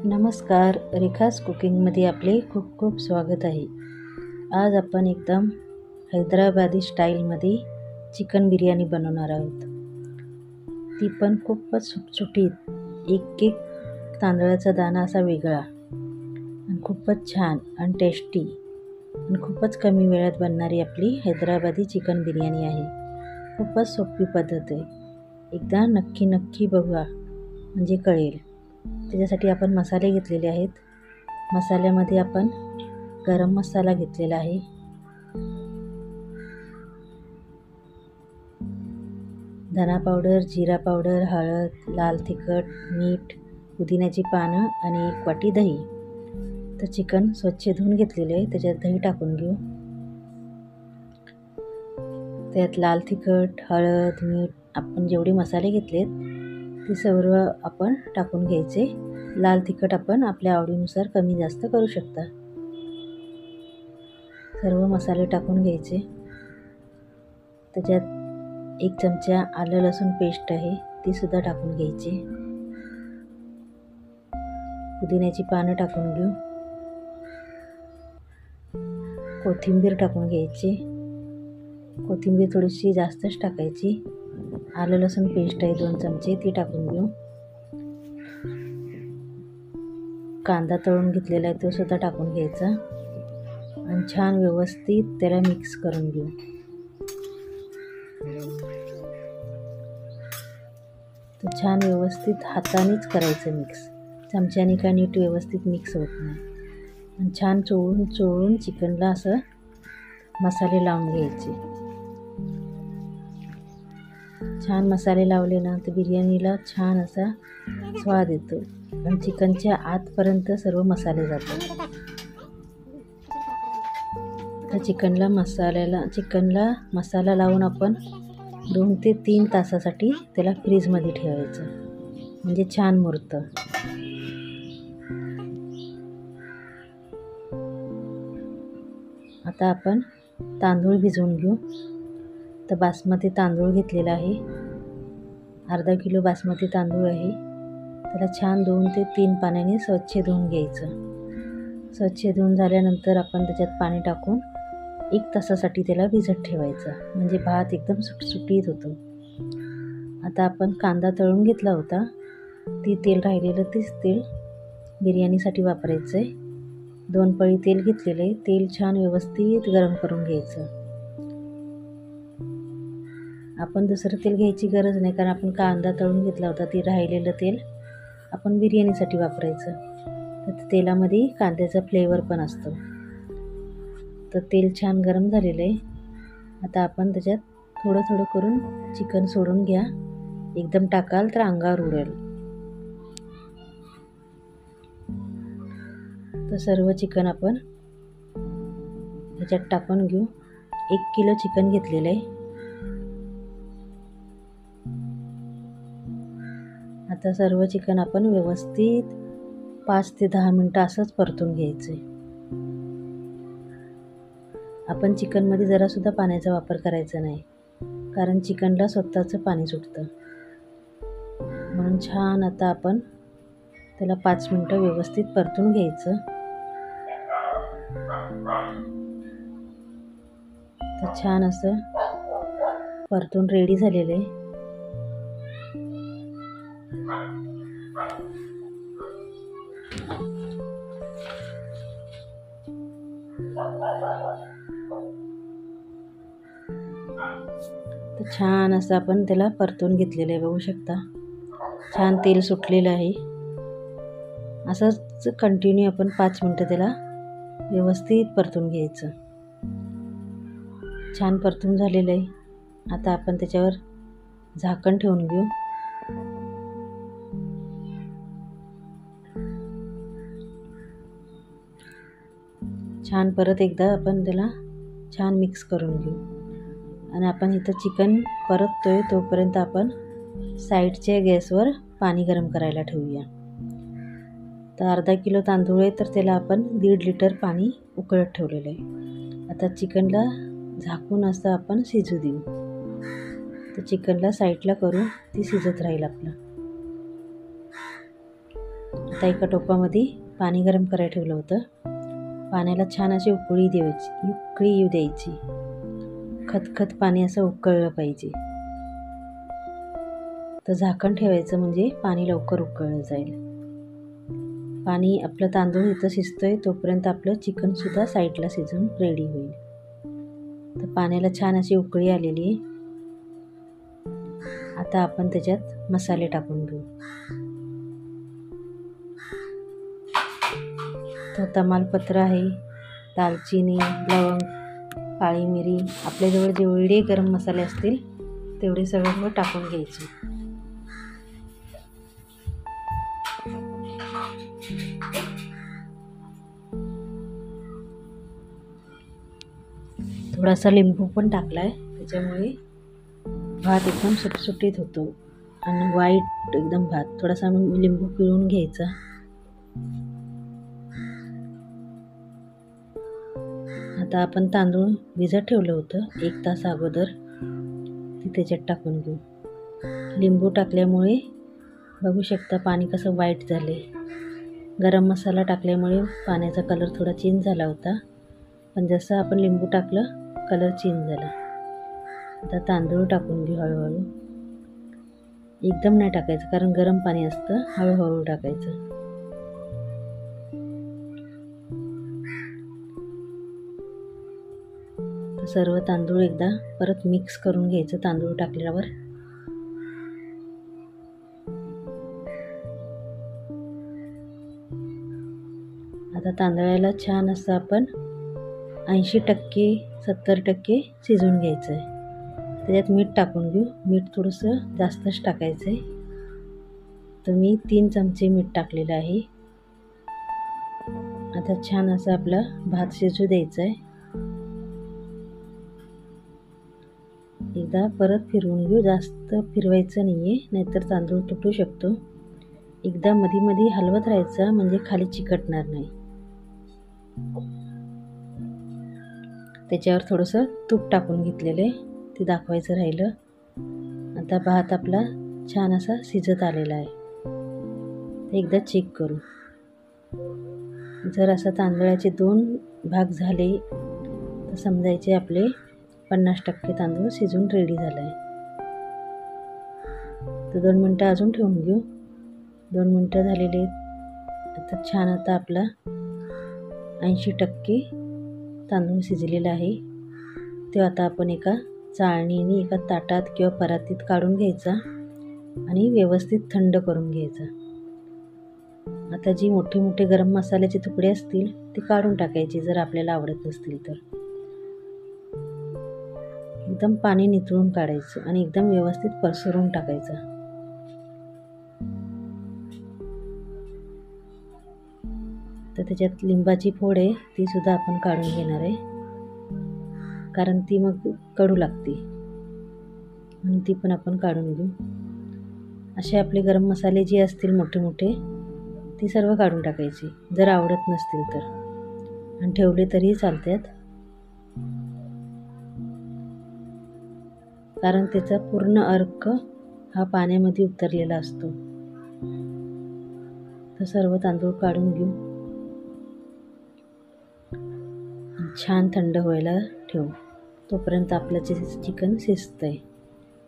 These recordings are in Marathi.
नमस्कार, रेखास कुकिंगमध्ये आपले खूप खूप स्वागत आहे. आज आपण एकदम हैदराबादी स्टाईलमध्ये चिकन बिर्याणी बनवणार आहोत. ती पण खूपच सुटसुटीत, एक तांदळाचा दाणा असा वेगळा आणि खूपच छान आणि टेस्टी आणि खूपच कमी वेळात बनणारी आपली हैदराबादी चिकन बिर्याणी आहे. खूपच सोपी पद्धत आहे. एकदा नक्की बघा म्हणजे कळेल. त्याच्यासाठी आपण मसाले घेतलेले आहेत. मसाल्यामध्ये आपण गरम मसाला घेतलेला आहे, धना पावडर, जिरा पावडर, हळद, लाल तिखट, मीठ, पुदिन्याची पानं आणि 1 वाटी दही. तर चिकन स्वच्छ धुवून घेतलेले आहे. त्याच्यात दही टाकून घेऊ. त्यात लाल तिखट, हळद, मीठ, आपण जेवढे मसाले घेतलेत ते सर्व आपण टाकून घ्यायचे. लाल तिखट आपण आपल्या आवडीनुसार कमी जास्त करू शकता. सर्व मसाले टाकून घ्यायचे. त्याच्यात 1 चमचा आलं लसूण पेस्ट आहे, ती सुद्धा टाकून घ्यायची. पुदिन्याची पानं टाकून घेऊ. कोथिंबीर टाकून घ्यायची. कोथिंबीर थोडीशी जास्तच टाकायची. आलं लसूण पेस्ट आहे 2 चमचे, ती टाकून घेऊ. कांदा तळून घेतलेला आहे तो सुद्धा टाकून घ्यायचा आणि छान व्यवस्थित त्याला मिक्स करून घेऊ. तर छान व्यवस्थित हातानेच करायचं मिक्स. चमच्याने का नीट व्यवस्थित मिक्स होत नाही. आणि छान चोळून चिकनला असं मसाले लावून घ्यायचे. छान मसाले लावले ना तर बिर्याणीला छान असा स्वाद येतो आणि चिकनच्या आतपर्यंत सर्व मसाले जातात. तर चिकनला मसाला लावून आपण 2 ते 3 तासासाठी त्याला फ्रीजमध्ये ठेवायचं, म्हणजे छान मुरतं. आता आपण तांदूळ भिजवून घेऊ. तर बासमती तांदूळ घेतलेला आहे. अर्धा किलो बासमती तांदूळ आहे. त्याला छान 2 ते 3 पाण्याने स्वच्छ धुवून घ्यायचं. स्वच्छ धुवून झाल्यानंतर आपण त्याच्यात पाणी टाकून 1 तासासाठी त्याला भिजत ठेवायचं, म्हणजे भात एकदम सुटसुटीत होतो. आता आपण कांदा तळून घेतला होता, तेल तीच तेल बिर्याणीसाठी वापरायचं आहे. 2 पळी तेल घेतलेलं आहे. तेल छान व्यवस्थित गरम करून घ्यायचं. आपण दुसरं तेल घ्यायची गरज नाही, कारण आपण कांदा तळून घेतला होता. ते राहिलेलं तेल आपण बिर्याणीसाठी वापरायचं. तर तेलामध्ये कांद्याचा फ्लेवर पण असतो. तर तेल छान गरम झालेलं आहे. आता आपण त्याच्यात थोडं करून चिकन सोडून घ्या. एकदम टाकाल तर अंगावर उडेल. तर सर्व चिकन आपण ह्याच्यात टाकून घेऊ. 1 किलो चिकन घेतलेलं आहे. आता सर्व चिकन आपण व्यवस्थित 5 ते 10 मिनटं असंच परतून घ्यायचं आहे. आपण चिकनमध्ये जरासुद्धा पाण्याचा वापर करायचा नाही, कारण चिकनला स्वतःचं पाणी सुटतं. म्हणून छान आता आपण त्याला 5 मिनटं व्यवस्थित परतून घ्यायचं. तर छान असं परतून रेडी झालेलं आहे. तर छान असं आपण त्याला परतून घेतलेलं आहे. बघू शकता छान तेल सुटलेलं आहे. असंच कंटिन्यू आपण 5 मिनटं त्याला व्यवस्थित परतून घ्यायचं. छान परतून झालेलं आहे. आता आपण त्याच्यावर झाकण ठेवून घेऊ. छान परत एकदा आपण त्याला छान मिक्स करून घेऊ. आणि आपण इथं चिकन परततोय तोपर्यंत आपण साईडच्या गॅसवर पाणी गरम करायला ठेवूया. तर अर्धा किलो तांदूळ आहे, तर त्याला आपण 1.5 लिटर पाणी उकळत ठेवलेलं आहे. आता चिकनला झाकून असं आपण शिजू देऊ. तर चिकनला साईडला करू, ती शिजत राहील आपलं. आता एका टोपामध्ये पाणी गरम करायला ठेवलं होतं. पाण्याला छान अशी उकळी येऊ द्यायची. खतखत पाणी असं उकळलं पाहिजे. तर झाकण ठेवायचं म्हणजे पाणी लवकर उकळलं जाईल. पाणी आपलं तांदूळ इथं शिजतोय तोपर्यंत आपलं चिकनसुद्धा साईडला शिजून रेडी होईल. तर पाण्याला छान अशी उकळी आलेली आहे. आता आपण त्याच्यात मसाले टाकून घेऊ. तर तमालपत्र आहे, दालचिनी, लवंग, काळी मिरी, आपल्याजवळ जेवढे गरम मसाले असतील तेवढे सगळं टाकून घ्यायचे. थोडासा लिंबू पण टाकलाय, त्याच्यामुळे भात एकदम सुटसुटीत होतो आणि वाईट एकदम भात. थोडासा लिंबू पिळून घ्यायचा. आता आपण तांदूळ भिजत ठेवलं होतं 1 तास अगोदर, ते त्याच्यात टाकून घेऊ. लिंबू टाकल्यामुळे बघू शकता पाणी कसं वाईट झाले. गरम मसाला टाकल्यामुळे पाण्याचा कलर थोडा चेंज झाला होता, पण जसं आपण लिंबू टाकलं कलर चेंज झाला. आता तांदूळ टाकून घेऊ हळूहळू. एकदम नाही टाकायचं कारण गरम पाणी असतं, हळूहळू टाकायचं. सर्व तांदूळ एकदा परत मिक्स करून घ्यायचं तांदूळ टाकल्यावर. आता तांदळाला छान असं आपण 80% 70% शिजवून घ्यायचं आहे. त्याच्यात मीठ टाकून घेऊ. मीठ थोडंसं जास्तच टाकायचं आहे. तर मी 3 चमचे मीठ टाकलेलं आहे. आता छान असं आपला भात शिजू द्यायचा आहे. एकदा परत फिरवून घेऊ. जास्त फिरवायचं नाही आहे, नाहीतर तांदूळ तुटू शकतो. एकदा मध्ये हलवत राहायचं म्हणजे खाली चिकटणार नाही. त्याच्यावर थोडंसं तूप टाकून घेतलेलं आहे, ते दाखवायचं राहिलं. आता भात आपला छान असा शिजत आलेला आहे. ते एकदा चेक करू. जर असं तांदळाचे 2 भाग झाले तर समजायचे आपले 50% तांदूळ शिजून रेडी झाला आहे. तर 2 मिनटं अजून ठेवून घेऊ. 2 मिनटं झालेले. आता छान आता आपला 80% तांदूळ शिजलेला आहे. ते आता आपण एका चाळणीने एका ताटात किंवा परातीत काढून घ्यायचा आणि व्यवस्थित थंड करून घ्यायचा. आता जी मोठे मोठे गरम मसाल्याचे तुकडे असतील ते काढून टाकायचे जर आपल्याला आवडत नसतील तर. एकदम पाणी निथळून काढायचं आणि एकदम व्यवस्थित पसरून टाकायचं. तर त्याच्यात लिंबाची फोड आहे, ती सुद्धा आपण काढून घेणार आहे, कारण ती मग कडू लागते, म्हणून ती पण आपण काढून घेऊ. असे आपले गरम मसाले जे असतील मोठे मोठे ते सर्व काढून टाकायचे जर आवडत नसतील तर, आणि ठेवले तरीही चालतात, कारण त्याचा पूर्ण अर्क हा पाण्यामध्ये उतरलेला असतो. तर सर्व तांदूळ काढून घेऊ. छान थंड व्हायला ठेवू. तोपर्यंत आपलं चिकन शिजतंय.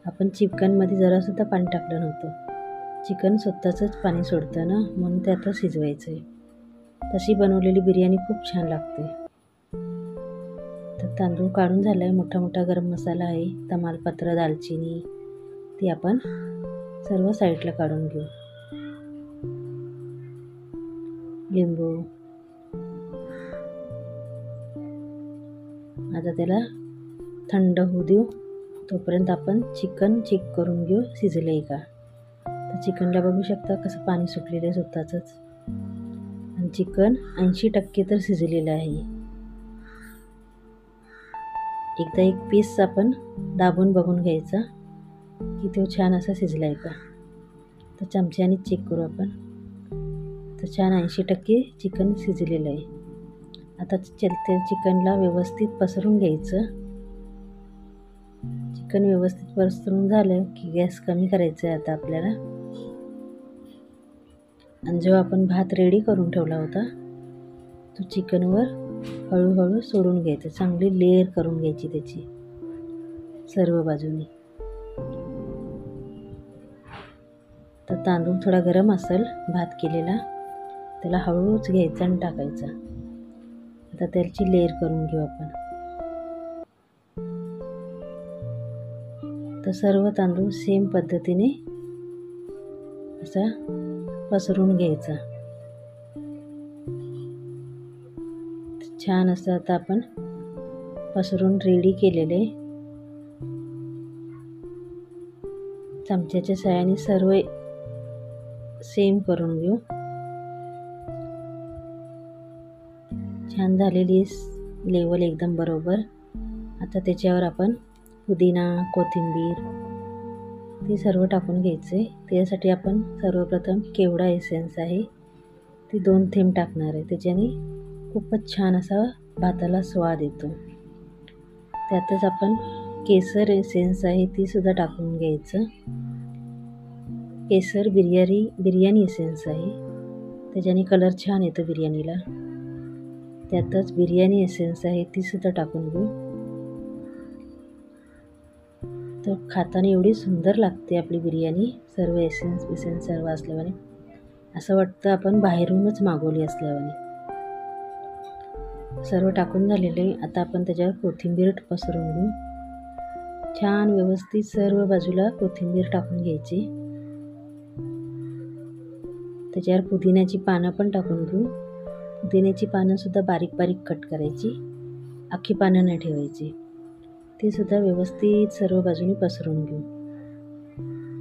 आपण चिकनमध्ये जरासुद्धा पाणी टाकलं नव्हतं. चिकन स्वतःचंच पाणी सोडतं ना, म्हणून ते आता शिजवायचं आहे. तशी बनवलेली बिर्याणी खूप छान लागते. तर तांदूळ काढून झाला आहे. मोठा मोठा गरम मसाला आहे, तमालपत्र, दालचिनी, ते आपण सर्व साईडला काढून घेऊ. लिंबू. आता त्याला थंड होऊ देऊ. तोपर्यंत आपण चिकन चेक करून घेऊ शिजलं आहे का. तर चिकनला बघू शकता कसं पाणी सुटलेलं आहे स्वतःचंच, आणि चिकन 80% तर शिजलेलं आहे. एकदा एक पीस आपण दाबून बघून घ्यायचा की तो छान असा शिजला आहे का. तर चमच्याने चेक करू आपण. तर छान 80% चिकन शिजलेलं आहे. आता त्या चिकनला व्यवस्थित पसरून घ्यायचं. चिकन व्यवस्थित पसरून झालं की गॅस कमी करायचं आहे आता आपल्याला. आणि जो आपण भात रेडी करून ठेवला होता तो चिकनवर हळूहळू सोडून घ्यायचा. चांगली लेअर करून घ्यायची त्याची सर्व बाजूनी. तर तांदूळ थोडा गरम असेल भात केलेला, त्याला हळूच घ्यायचा आणि टाकायचा. आता त्याची लेअर करून घेऊ आपण. तर सर्व तांदूळ सेम पद्धतीने असा पसरून घ्यायचा. छान असं आता आपण पसरून रेडी केलेले चमच्याच्या साहाय्याने सर्व सेम करून घेऊ. छान झालेली लेवल एकदम बरोबर. आता त्याच्यावर आपण पुदिना, कोथिंबीर ते सर्व टाकून घ्यायचे. त्यासाठी आपण सर्वप्रथम केवडा एसेन्स आहे ती 2 थेंब टाकणार आहे. त्याच्याने खूपच छान असा भाताला स्वाद येतो. त्यातच आपण केसर एसेन्स आहे ती सुद्धा टाकून घ्यायचं. केसर बिर्याणी एसेन्स आहे, त्याच्याने कलर छान येतो बिर्याणीला. त्यातच बिर्याणी एसेन्स आहे ती सुद्धा टाकून घेऊ. तर खाताना एवढी सुंदर लागते आपली बिर्याणी, सर्व एसेन्स सर्व असल्याने असं वाटतं आपण बाहेरूनच मागवली असल्याने. सर्व टाकून झालेले. आता आपण त्याच्यावर कोथिंबीर पसरून घेऊ. छान व्यवस्थित सर्व बाजूला कोथिंबीर टाकून घ्यायची. त्याच्यावर पुदिन्याची पानं पण टाकून घेऊ. पुदिन्याची पानं सुद्धा बारीक बारीक कट करायची, अख्खी पानं नाही ठेवायची. ती सुद्धा व्यवस्थित सर्व बाजूनी पसरून घेऊ.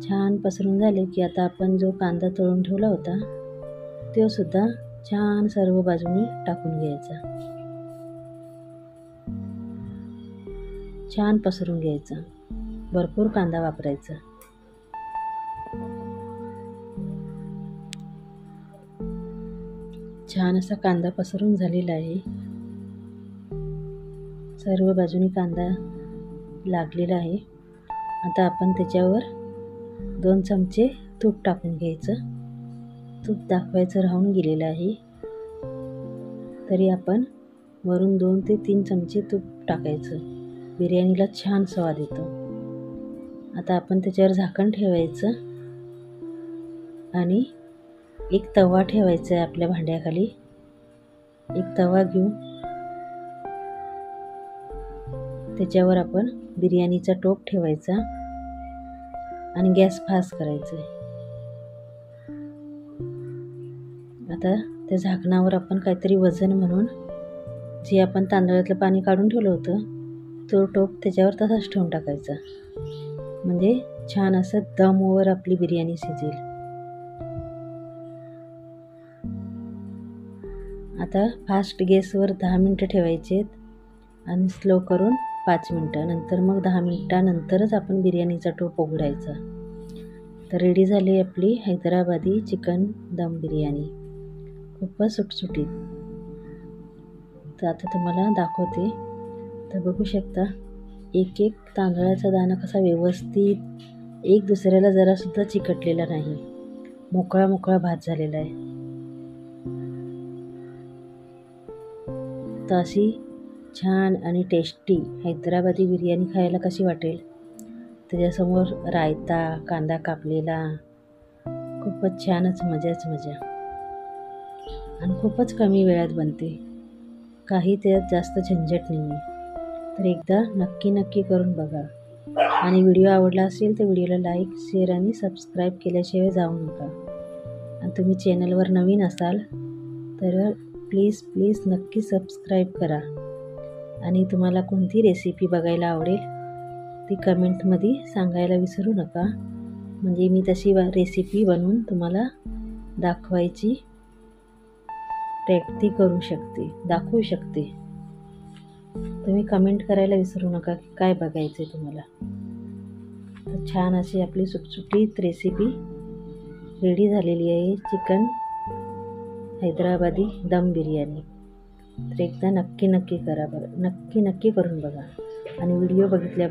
छान पसरून झाले की आता आपण जो कांदा तळून ठेवला होता तो सुद्धा छान सर्व बाजूनी टाकून घ्यायचा. छान पसरून घ्यायचा. भरपूर कांदा वापरायचा. छान असा कांदा पसरून झालेला आहे. सर्व बाजूनी कांदा लागलेला आहे. आता आपण त्याच्यावर 2 चमचे तूप टाकून घ्यायचं. तूप दाखवायचं राहून गेलेलं आहे, तरी आपण वरून 2 ते 3 चमचे तूप टाकायचं. बिर्याणीला छान स्वाद येतो. आता आपण त्याच्यावर झाकण ठेवायचं आणि एक तवा ठेवायचा आहे आपल्या भांड्याखाली. एक तवा घेऊ, त्याच्यावर आपण बिर्याणीचा टोप ठेवायचा आणि गॅस फास्ट करायचा आहे. आता त्या झाकणावर आपण काहीतरी वजन म्हणून जे आपण तांदळातलं पाणी काढून ठेवलं होतं तो टोप त्याच्यावर तसाच ठेवून टाकायचा. म्हणजे छान असं दमवर आपली बिर्याणी शिजेल. आता फास्ट गॅसवर 10 मिनटं ठेवायचे आणि स्लो करून 5 मिनटं. नंतर मग 10 मिनटानंतरच आपण बिर्याणीचा टोप उघडायचा. तर रेडी झाली आपली हैदराबादी चिकन दम बिर्याणी, खूपच सुटसुटीत. तर आता तुम्हाला दाखवते. तर बघू शकता एक एक तांदळाचा दाणा कसा व्यवस्थित एक दुसऱ्याला जरासुद्धा चिकटलेला नाही. मोकळा मोकळा भात झालेला आहे. तर अशी छान आणि टेस्टी हैदराबादी बिर्याणी खायला कशी वाटेल. त्याच्यासमोर रायता, कांदा कापलेला, खूपच छानच मजाच मजा. आणि खूपच कमी वेळात बनते, काही त्यात जास्त झंझट नाही आहे. तर एकदा नक्की करून बघा. आणि व्हिडिओ आवडला असेल तर व्हिडिओला लाईक, शेअर आणि सबस्क्राईब केल्याशिवाय जाऊ नका. आणि तुम्ही चॅनलवर नवीन असाल तर प्लीज नक्की सबस्क्राईब करा. आणि तुम्हाला कोणती रेसिपी बघायला आवडेल ती कमेंटमध्ये सांगायला विसरू नका. म्हणजे मी तशी रेसिपी बनवून तुम्हाला दाखवायची दाखवू शकते. तुम्ही कमेंट करायला विसरू नका की काय बघायचं आहे तुम्हाला. तर छान अशी आपली सुटसुटीत रेसिपी रेडी झालेली आहे, चिकन हैदराबादी दम बिर्याणी. तर एकदा नक्की करा बरं, नक्की करून बघा. आणि व्हिडिओ बघितल्या